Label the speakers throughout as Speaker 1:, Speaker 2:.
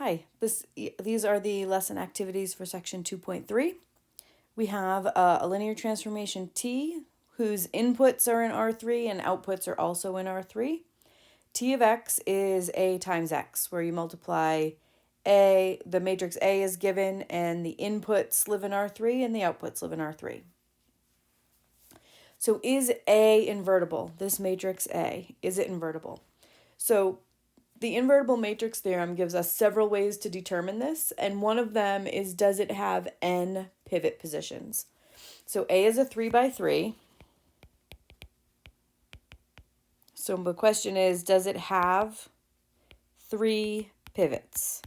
Speaker 1: Hi, these are the lesson activities for section 2.3. We have a linear transformation T whose inputs are in R3 and outputs are also in R3. T of x is A times x, where you multiply A, the matrix A is given, and the inputs live in R3 and the outputs live in R3. So is A invertible? This matrix A, is it invertible? So the invertible matrix theorem gives us several ways to determine this, and one of them is, does it have n pivot positions? So A is a 3 by 3. So the question is, does it have 3 pivots?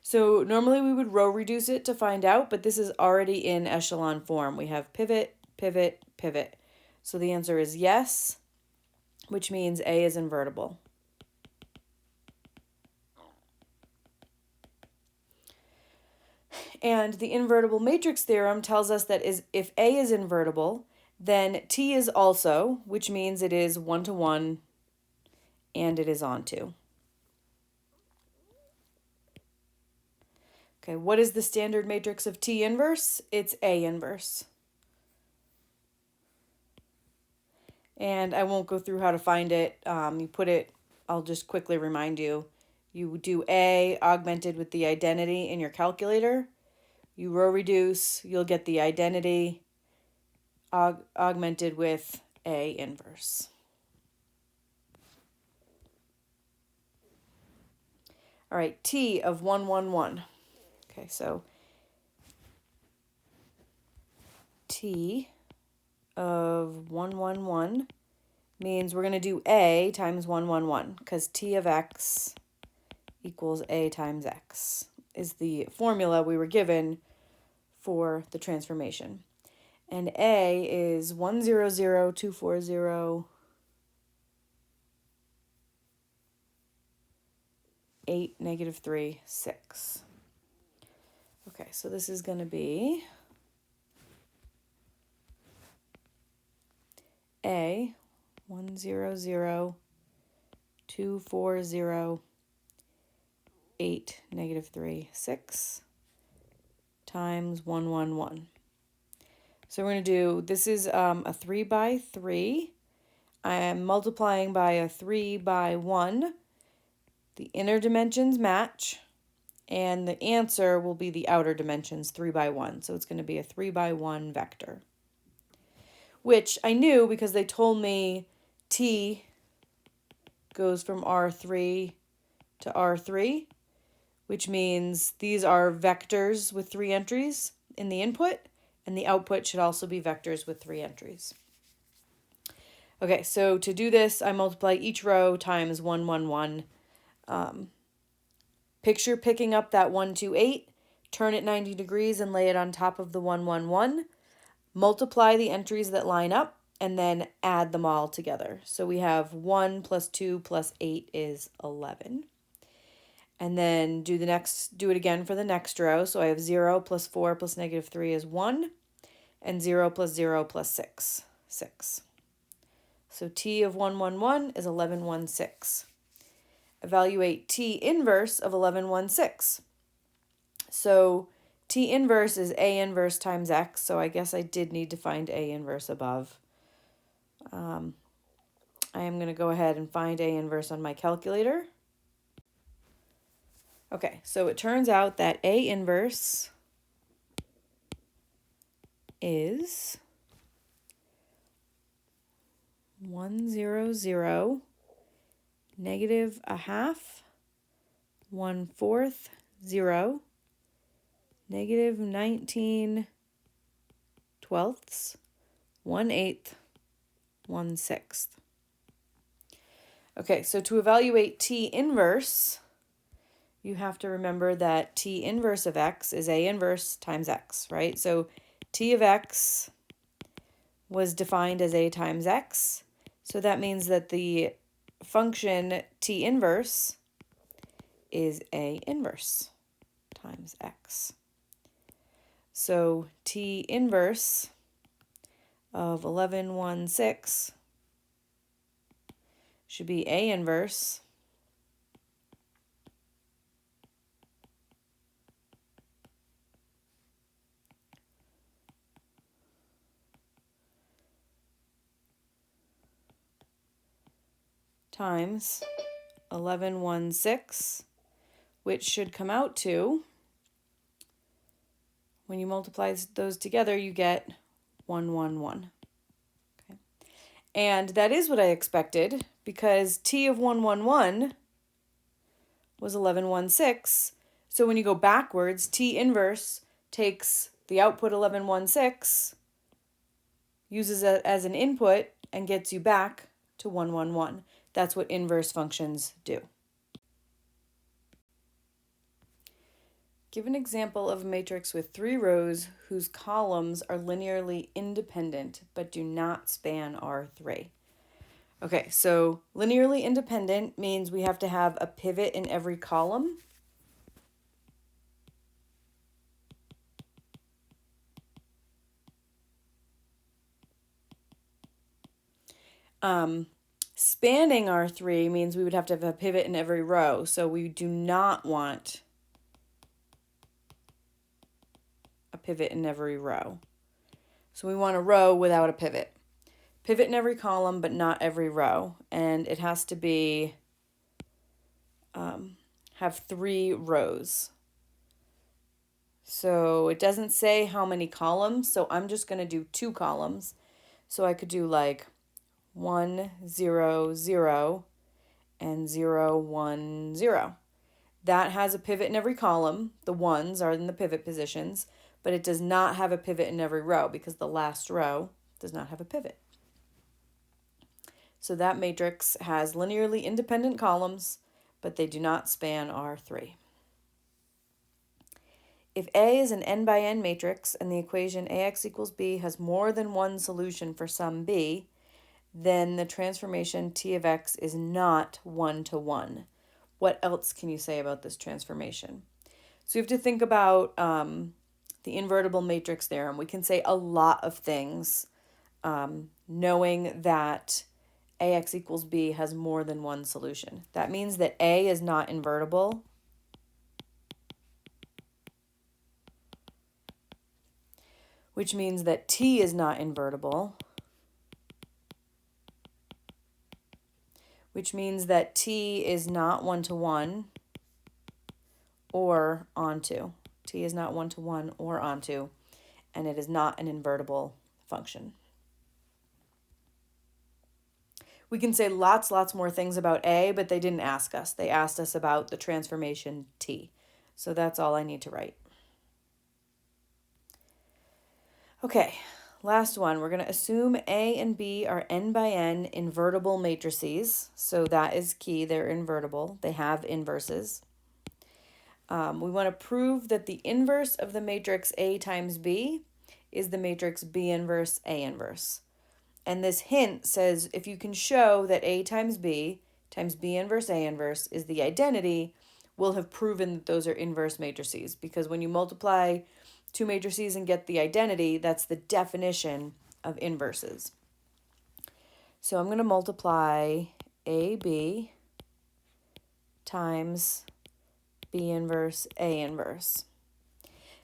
Speaker 1: So normally we would row reduce it to find out, but this is already in echelon form. We have pivot, pivot, pivot. So the answer is yes, which means A is invertible. And the invertible matrix theorem tells us that if A is invertible, then T is also, which means it is 1-to-1 and it is onto. Okay, what is the standard matrix of T inverse? It's A inverse. And I won't go through how to find it. You put it, I'll just quickly remind you. You do A augmented with the identity in your calculator. You row reduce, you'll get the identity augmented with A inverse. All right, T of 1, 1, 1. Okay, so T of 1, 1, 1 means we're going to do A times 1, 1, 1, because T of x equals A times x is the formula we were given for the transformation. And A is 1, 0, 0, 2, 4, 0, 8, negative 3, 6. Okay, so this is going to be A 1, 0, 0, 2, 4, 0, 8, negative 3, 6 times 1, 1, 1. So we're going to do, this is a 3 by 3. I am multiplying by a 3 by 1. The inner dimensions match, and the answer will be the outer dimensions, 3 by 1. So it's going to be a 3 by 1 vector, which I knew because they told me T goes from R3 to R3, which means these are vectors with 3 entries in the input, and the output should also be vectors with 3 entries. Okay, so to do this, I multiply each row times 1, 1, 1. Picture picking up that 1, 2, 8, turn it 90 degrees and lay it on top of the 1, 1, 1. Multiply the entries that line up and then add them all together. So we have 1 plus 2 plus 8 is 11. And then do it again for the next row. So I have 0 plus 4 plus negative 3 is 1. And 0 plus 0 plus 6, 6. So T of 1, 1, 1 is 11, 1, 6. Evaluate T inverse of 11, 1, 6. So T inverse is A inverse times x, so I guess I did need to find A inverse above. I am going to go ahead and find A inverse on my calculator. Okay, so it turns out that A inverse is 1, 0, 0, negative a half, 1/4, 0, negative 19 twelfths, 1/8, 1/6. Okay, so to evaluate T inverse, you have to remember that T inverse of x is A inverse times x, right? So T of x was defined as A times x. So that means that the function T inverse is A inverse times x. So T inverse of 11, 1, 6 should be A inverse times 1116, which should come out to, when you multiply those together, you get 111. Okay. And that is what I expected, because t of 111 was 1116. So when you go backwards, t inverse takes the output 1116, uses it as an input, and gets you back to 111. That's what inverse functions do. Give an example of a matrix with 3 rows whose columns are linearly independent but do not span R3. Okay, so linearly independent means we have to have a pivot in every column. Spanning R3 means we would have to have a pivot in every row, so we do not want a pivot in every row. So we want a row without a pivot. Pivot in every column, but not every row. And it has to be, have 3 rows. So it doesn't say how many columns, so I'm just going to do 2 columns. So I could do like 1, 0, 0, and 0, 1, 0. That has a pivot in every column. The ones are in the pivot positions, but it does not have a pivot in every row because the last row does not have a pivot. So that matrix has linearly independent columns, but they do not span R3. If A is an n by n matrix and the equation ax equals b has more than one solution for some b, then the transformation t of x is not 1-to-1. What else can you say about this transformation? So you have to think about the invertible matrix theorem. We can say a lot of things knowing that ax equals b has more than one solution. That means that A is not invertible. Which means that t is not invertible. Which means that t is not 1-to-1 or onto. T is not 1-to-1 or onto, and it is not an invertible function. We can say lots more things about A, but they didn't ask us. They asked us about the transformation t. So that's all I need to write. Okay, last one. We're going to assume A and B are n by n invertible matrices. So that is key. They're invertible. They have inverses. We want to prove that the inverse of the matrix A times B is the matrix B inverse A inverse. And this hint says if you can show that A times B inverse A inverse is the identity, we'll have proven that those are inverse matrices. Because when you multiply 2 matrices and get the identity, that's the definition of inverses. So I'm going to multiply AB times B inverse A inverse.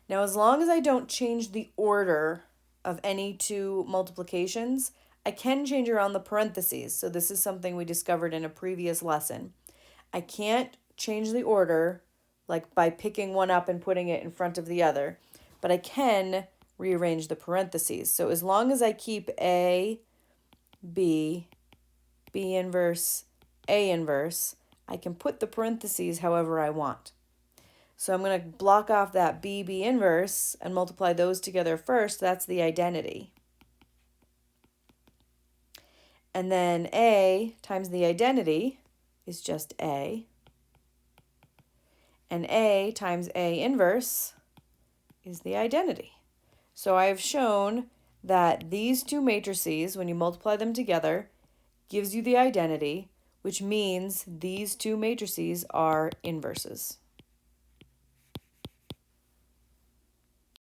Speaker 1: Now, as long as I don't change the order of any 2 multiplications, I can change around the parentheses. So this is something we discovered in a previous lesson. I can't change the order like by picking one up and putting it in front of the other, but I can rearrange the parentheses. So as long as I keep A, B, B inverse, A inverse, I can put the parentheses however I want. So I'm going to block off that B, B inverse and multiply those together first. That's the identity. And then A times the identity is just A. And A times A inverse is the identity. So I have shown that these 2 matrices, when you multiply them together, gives you the identity, which means these 2 matrices are inverses.